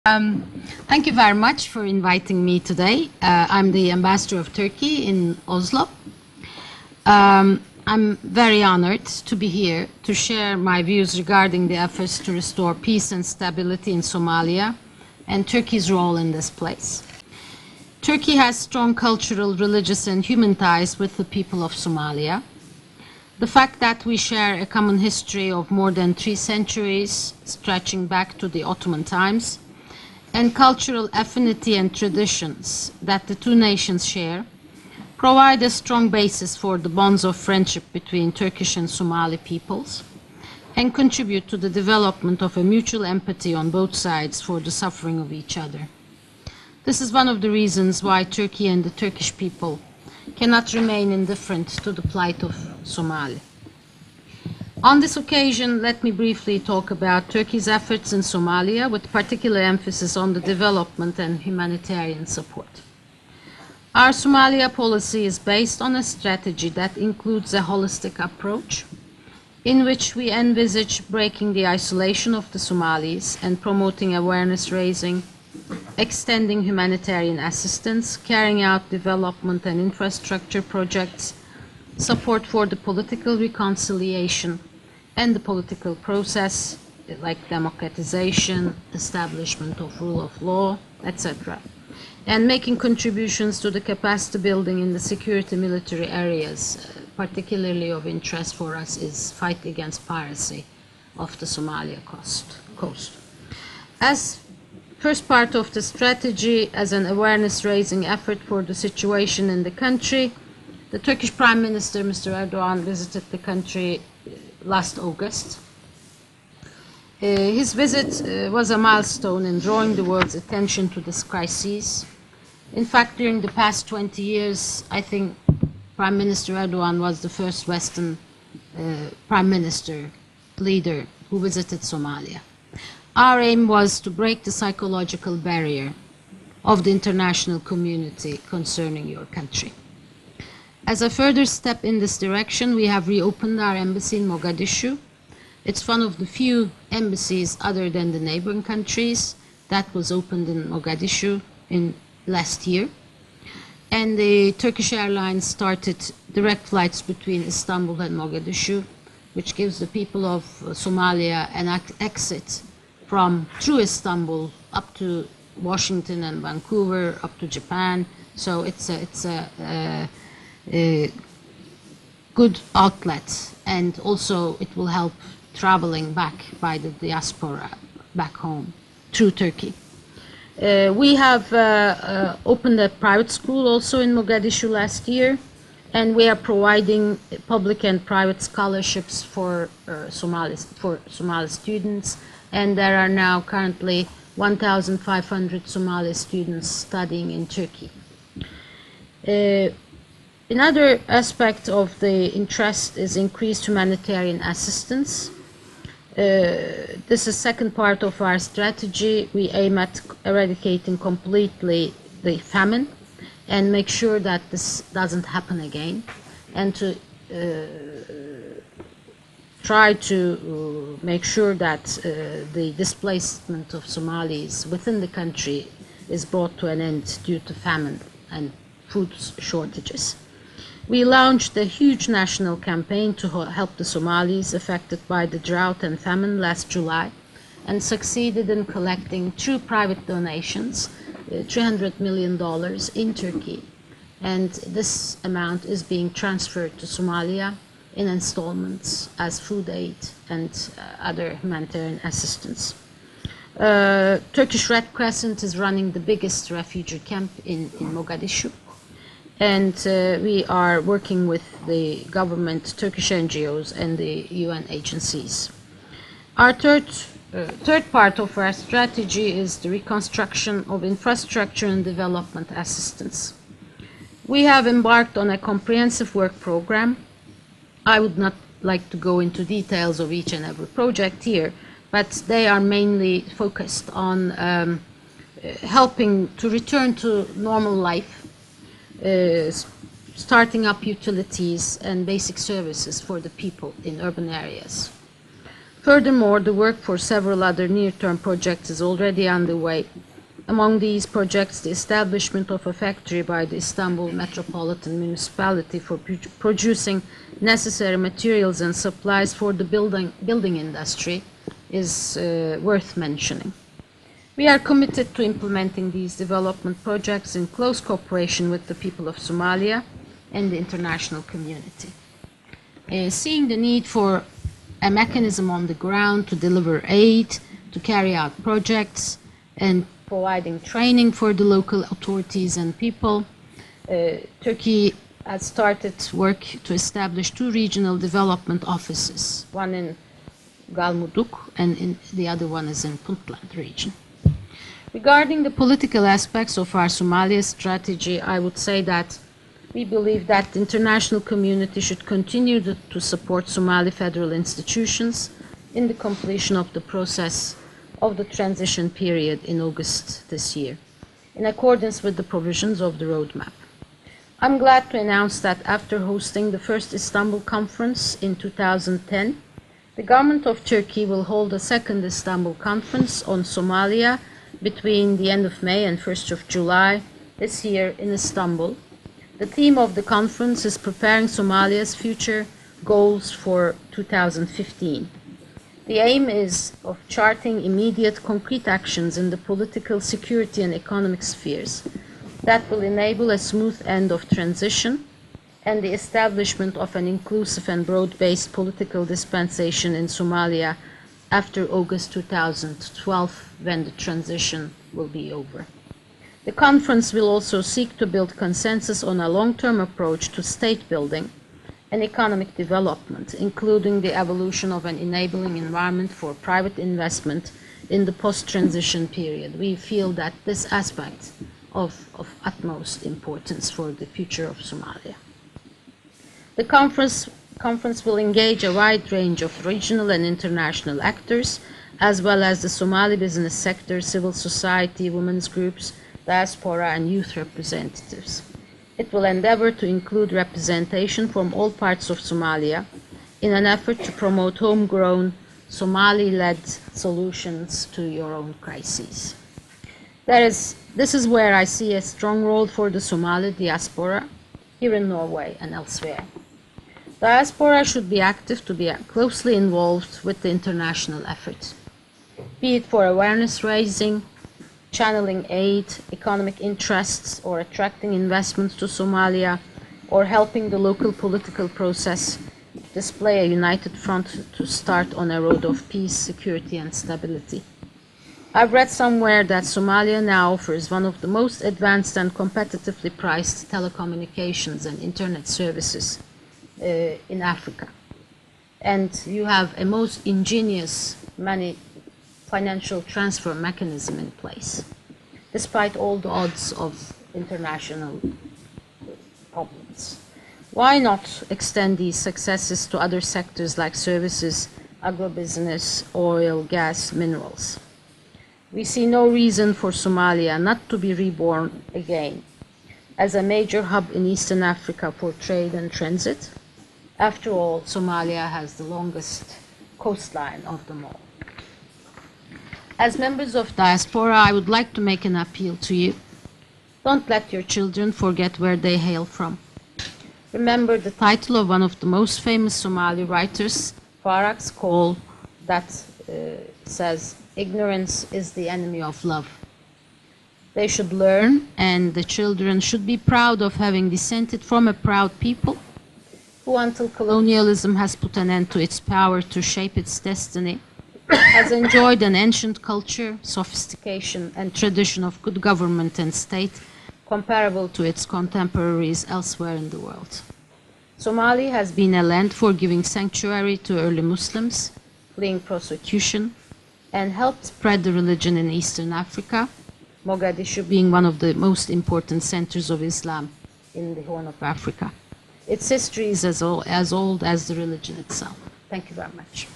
Thank you very much for inviting me today. I'm the ambassador of Turkey in Oslo. I'm very honored to be here to share my views regarding the efforts to restore peace and stability in Somalia and Turkey's role in this place. Turkey has strong cultural, religious, and human ties with the people of Somalia. The fact that we share a common history of more than 3 centuries, stretching back to the Ottoman times, and cultural affinity and traditions that the two nations share, provide a strong basis for the bonds of friendship between Turkish and Somali peoples, and contribute to the development of a mutual empathy on both sides for the suffering of each other. This is one of the reasons why Turkey and the Turkish people cannot remain indifferent to the plight of Somali. On this occasion, let me briefly talk about Turkey's efforts in Somalia, with particular emphasis on the development and humanitarian support. Our Somalia policy is based on a strategy that includes a holistic approach, in which we envisage breaking the isolation of the Somalis and promoting awareness raising, extending humanitarian assistance, carrying out development and infrastructure projects, support for the political reconciliation and the political process, like democratization, establishment of rule of law, etc., and making contributions to the capacity building in the security military areas. Particularly of interest for us is fight against piracy of the Somalia coast. As first part of the strategy, as an awareness-raising effort for the situation in the country, the Turkish Prime Minister, Mr. Erdogan, visited the country last August. His visit was a milestone in drawing the world's attention to this crisis. In fact, during the past 20 years, I think Prime Minister Erdogan was the first Western Prime Minister leader who visited Somalia. Our aim was to break the psychological barrier of the international community concerning your country. As a further step in this direction, we have reopened our embassy in Mogadishu. It's one of the few embassies other than the neighboring countries that was opened in Mogadishu in last year. And the Turkish Airlines started direct flights between Istanbul and Mogadishu, which gives the people of Somalia an exit from through Istanbul up to Washington and Vancouver, up to Japan. So it's a good outlet, and also it will help traveling back by the diaspora back home through Turkey. We have opened a private school also in Mogadishu last year, and we are providing public and private scholarships for Somali students, and there are now currently 1,500 Somali students studying in Turkey. Another aspect of the interest is increased humanitarian assistance. This is the second part of our strategy. We aim at eradicating completely the famine and make sure that this doesn't happen again, and to try to make sure that the displacement of Somalis within the country is brought to an end due to famine and food shortages. We launched a huge national campaign to help the Somalis affected by the drought and famine last July, and succeeded in collecting, through private donations, $300 million in Turkey. And this amount is being transferred to Somalia in installments as food aid and other humanitarian assistance. Turkish Red Crescent is running the biggest refugee camp in Mogadishu. And we are working with the government, Turkish NGOs, and the UN agencies. Our third part of our strategy is the reconstruction of infrastructure and development assistance. We have embarked on a comprehensive work program. I would not like to go into details of each and every project here, but they are mainly focused on helping to return to normal life, starting up utilities and basic services for the people in urban areas. Furthermore, the work for several other near-term projects is already underway. Among these projects, the establishment of a factory by the Istanbul Metropolitan Municipality for producing necessary materials and supplies for the building industry is worth mentioning. We are committed to implementing these development projects in close cooperation with the people of Somalia and the international community. Seeing the need for a mechanism on the ground to deliver aid, to carry out projects, and providing training for the local authorities and people, Turkey has started work to establish 2 regional development offices, one in Galmudug and the other one is in Puntland region. Regarding the political aspects of our Somalia strategy, I would say that we believe that the international community should continue to support Somali federal institutions in the completion of the process of the transition period in August this year, in accordance with the provisions of the roadmap. I'm glad to announce that after hosting the first Istanbul conference in 2010, the government of Turkey will hold a second Istanbul conference on Somalia between the end of May and 1st of July this year in Istanbul. The theme of the conference is preparing Somalia's future goals for 2015. The aim is of charting immediate concrete actions in the political, security and economic spheres that will enable a smooth end of transition and the establishment of an inclusive and broad-based political dispensation in Somalia after August 2012, when the transition will be over. The conference will also seek to build consensus on a long-term approach to state building and economic development, including the evolution of an enabling environment for private investment in the post-transition period. We feel that this aspect of utmost importance for the future of Somalia. The conference will engage a wide range of regional and international actors, as well as the Somali business sector, civil society, women's groups, diaspora and youth representatives. It will endeavor to include representation from all parts of Somalia in an effort to promote homegrown, Somali-led solutions to your own crises. This is where I see a strong role for the Somali diaspora here in Norway and elsewhere. Diaspora should be active to be closely involved with the international effort, be it for awareness raising, channeling aid, economic interests, or attracting investments to Somalia, or helping the local political process display a united front to start on a road of peace, security, and stability. I've read somewhere that Somalia now offers one of the most advanced and competitively priced telecommunications and internet services in Africa. And you have a most ingenious financial transfer mechanism in place, despite all the odds of international problems. Why not extend these successes to other sectors like services, agribusiness, oil, gas, minerals? We see no reason for Somalia not to be reborn again as a major hub in Eastern Africa for trade and transit. After all, Somalia has the longest coastline of them all. As members of diaspora, I would like to make an appeal to you. Don't let your children forget where they hail from. Remember the title of one of the most famous Somali writers, Farak's call that says, "Ignorance is the enemy of love." They should learn, and the children should be proud of having descended from a proud people who, until colonialism has put an end to its power to shape its destiny, has enjoyed an ancient culture, sophistication, and tradition of good government and state comparable to its contemporaries elsewhere in the world. Somali has been a land for giving sanctuary to early Muslims, fleeing persecution, and helped spread the religion in Eastern Africa, Mogadishu being one of the most important centers of Islam in the Horn of Africa. Its history is as old as the religion itself. Thank you very much.